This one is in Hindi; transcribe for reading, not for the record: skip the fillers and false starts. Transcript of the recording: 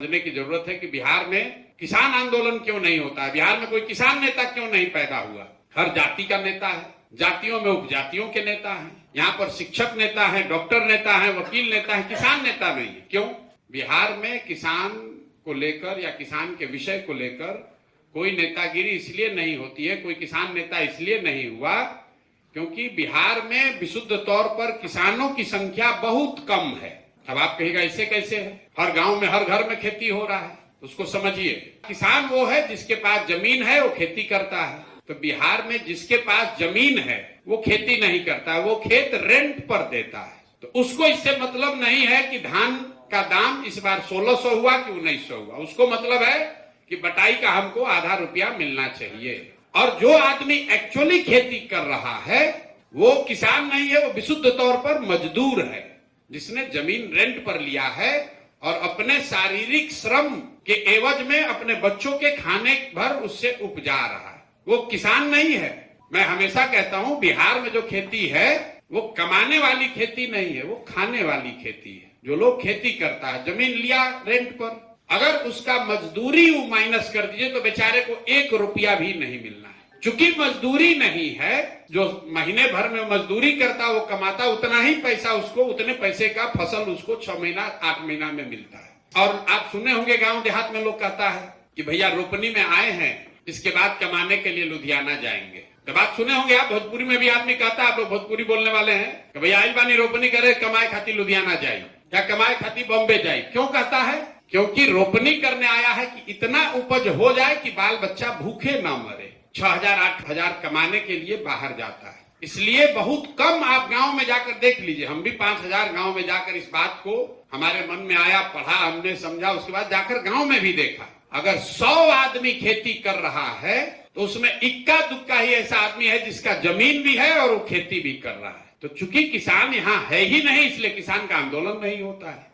समझने की जरूरत है कि बिहार में किसान आंदोलन क्यों नहीं होता है, बिहार में कोई किसान नेता क्यों नहीं पैदा हुआ। हर जाति का नेता है, जातियों में उपजातियों के नेता हैं, यहाँ पर शिक्षक नेता है, डॉक्टर नेता है, वकील नेता है, किसान नेता नहीं है। क्यों? बिहार में किसान को लेकर या किसान के विषय को लेकर कोई नेतागिरी इसलिए नहीं होती है, कोई किसान नेता इसलिए नहीं हुआ क्योंकि बिहार में विशुद्ध तौर पर किसानों की संख्या बहुत कम है। अब आप कहिएगा ऐसे कैसे है, हर गांव में हर घर में खेती हो रहा है, उसको समझिए। किसान वो है जिसके पास जमीन है, वो खेती करता है। तो बिहार में जिसके पास जमीन है वो खेती नहीं करता, वो खेत रेंट पर देता है। तो उसको इससे मतलब नहीं है कि धान का दाम इस बार 1600 हुआ कि 1900 हुआ, उसको मतलब है कि बटाई का हमको आधा रुपया मिलना चाहिए। और जो आदमी एक्चुअली खेती कर रहा है वो किसान नहीं है, वो विशुद्ध तौर पर मजदूर है, जिसने जमीन रेंट पर लिया है और अपने शारीरिक श्रम के एवज में अपने बच्चों के खाने भर उससे उपजा रहा है, वो किसान नहीं है। मैं हमेशा कहता हूं बिहार में जो खेती है वो कमाने वाली खेती नहीं है, वो खाने वाली खेती है। जो लोग खेती करता है, जमीन लिया रेंट पर, अगर उसका मजदूरी माइनस कर दीजिए तो बेचारे को 1 रुपया भी नहीं मिलना है। चूंकि मजदूरी नहीं है, जो महीने भर में मजदूरी करता वो कमाता उतना ही पैसा, उसको उतने पैसे का फसल उसको 6 महीना 8 महीना में मिलता है। और आप सुने होंगे गांव देहात में लोग कहता है कि भैया रोपनी में आए हैं, इसके बाद कमाने के लिए लुधियाना जाएंगे। तो बात सुने होंगे आप, भोजपुरी में भी आदमी कहता है, आप लोग भोजपुरी बोलने वाले हैं कि भैया आइल बानी रोपनी करे, कमाए खाती लुधियाना जाये या कमाए खाती बॉम्बे जाये। क्यों कहता है? क्योंकि रोपनी करने आया है कि इतना उपज हो जाए कि बाल बच्चा भूखे ना मरे। 6000 8000 कमाने के लिए बाहर जाता है। इसलिए बहुत कम आप गांव में जाकर देख लीजिए, हम भी 5000 गांव में जाकर इस बात को हमारे मन में आया, पढ़ा, हमने समझा, उसके बाद जाकर गांव में भी देखा। अगर 100 आदमी खेती कर रहा है तो उसमें इक्का दुक्का ही ऐसा आदमी है जिसका जमीन भी है और वो खेती भी कर रहा है। तो चूंकि किसान यहाँ है ही नहीं, इसलिए किसान का आंदोलन नहीं होता है।